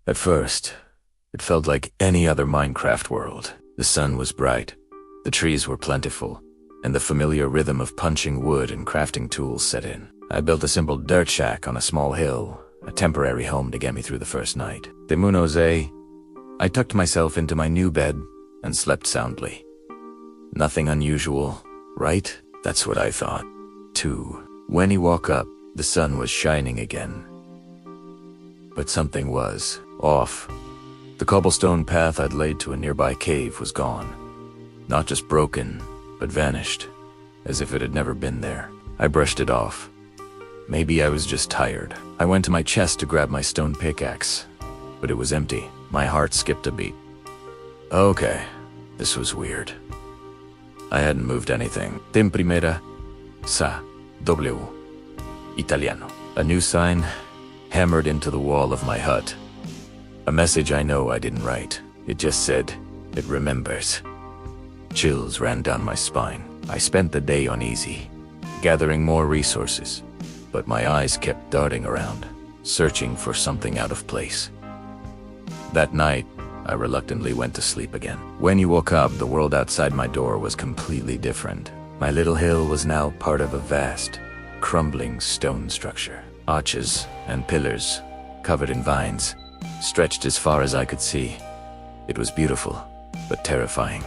At first, it felt like any other Minecraft world. The sun was bright, the trees were plentiful, and the familiar rhythm of punching wood and crafting tools set in. I built a simple dirt shack on a small hill, a temporary home to get me through the first night. De Munose, I tucked myself into my new bed and slept soundly. Nothing unusual, right? That's what I thought. 2. When he woke up, the sun was shining again. But something was off. The cobblestone path I'd laid to a nearby cave was gone. Not just broken, but vanished, as if it had never been there. I brushed it off. Maybe I was just tired. I went to my chest to grab my stone pickaxe, but it was empty. My heart skipped a beat. Okay, this was weird. I hadn't moved anything. Tem primera, sa, W, Italiano. A new sign hammered into the wall of my hut. A message I know I didn't write. It just said, "It remembers." Chills ran down my spine. I spent the day uneasy, gathering more resources, but my eyes kept darting around, searching for something out of place. That night, I reluctantly went to sleep again. When you woke up, the world outside my door was completely different. My little hill was now part of a vast, crumbling stone structure. Arches and pillars, covered in vines, stretched as far as I could see. It was beautiful, but terrifying.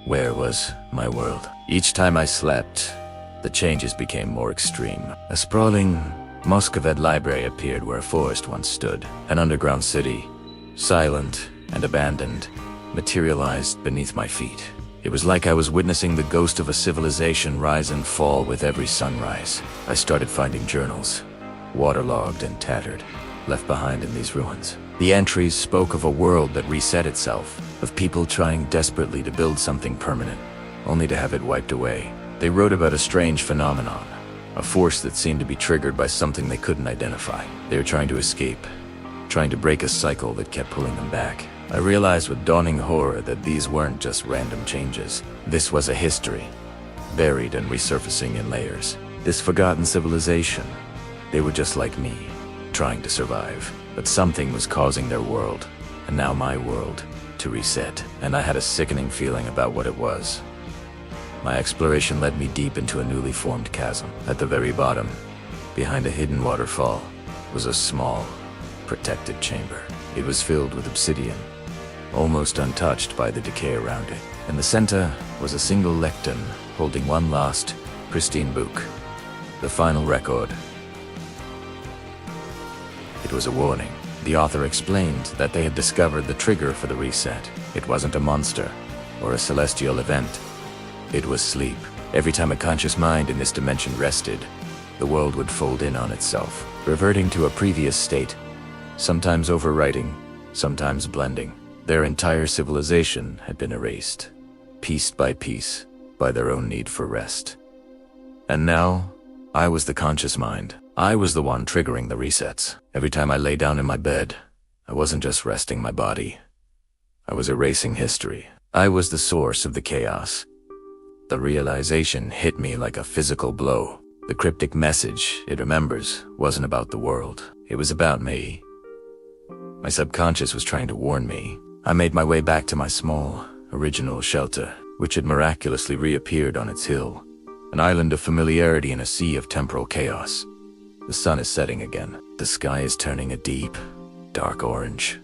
Where was my world? Each time I slept, the changes became more extreme. A sprawling Muscovite library appeared where a forest once stood. An underground city, silent and abandoned, materialized beneath my feet. It was like I was witnessing the ghost of a civilization rise and fall with every sunrise. I started finding journals, waterlogged and tattered, left behind in these ruins. The entries spoke of a world that reset itself, of people trying desperately to build something permanent, only to have it wiped away. They wrote about a strange phenomenon, a force that seemed to be triggered by something they couldn't identify. They were trying to escape, trying to break a cycle that kept pulling them back. I realized with dawning horror that these weren't just random changes. This was a history, buried and resurfacing in layers. This forgotten civilization, they were just like me, trying to survive. But something was causing their world, and now my world, to reset. And I had a sickening feeling about what it was. My exploration led me deep into a newly formed chasm. At the very bottom, behind a hidden waterfall, was a small, protected chamber. It was filled with obsidian, almost untouched by the decay around it. In the center was a single lectern holding one last, pristine book, the final record. It was a warning. The author explained that they had discovered the trigger for the reset. It wasn't a monster or a celestial event. It was sleep. Every time a conscious mind in this dimension rested, the world would fold in on itself, reverting to a previous state, sometimes overwriting, sometimes blending. Their entire civilization had been erased, piece by piece, by their own need for rest. And now, I was the conscious mind. I was the one triggering the resets. Every time I lay down in my bed, I wasn't just resting my body. I was erasing history. I was the source of the chaos. The realization hit me like a physical blow. The cryptic message it remembers wasn't about the world. It was about me. My subconscious was trying to warn me. I made my way back to my small, original shelter, which had miraculously reappeared on its hill. An island of familiarity in a sea of temporal chaos. The sun is setting again. The sky is turning a deep, dark orange.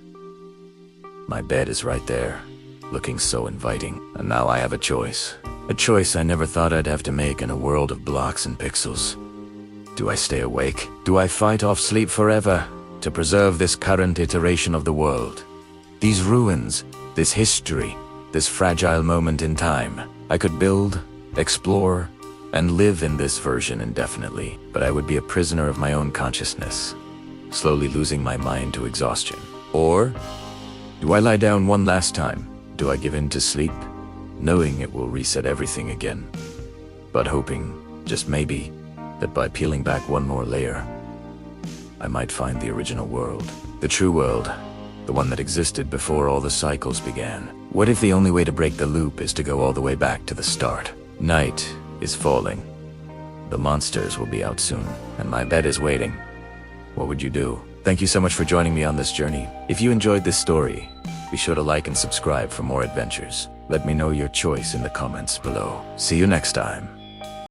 My bed is right there, looking so inviting. And now I have a choice. A choice I never thought I'd have to make in a world of blocks and pixels. Do I stay awake? Do I fight off sleep forever to preserve this current iteration of the world? These ruins, this history, this fragile moment in time. I could build, explore, and live in this version indefinitely, but I would be a prisoner of my own consciousness, slowly losing my mind to exhaustion. Or, do I lie down one last time? Do I give in to sleep, knowing it will reset everything again, but hoping, just maybe, that by peeling back one more layer, I might find the original world, the true world, the one that existed before all the cycles began. What if the only way to break the loop is to go all the way back to the start? Night is falling. The monsters will be out soon, and my bed is waiting. What would you do? Thank you so much for joining me on this journey. If you enjoyed this story, be sure to like and subscribe for more adventures. Let me know your choice in the comments below. See you next time.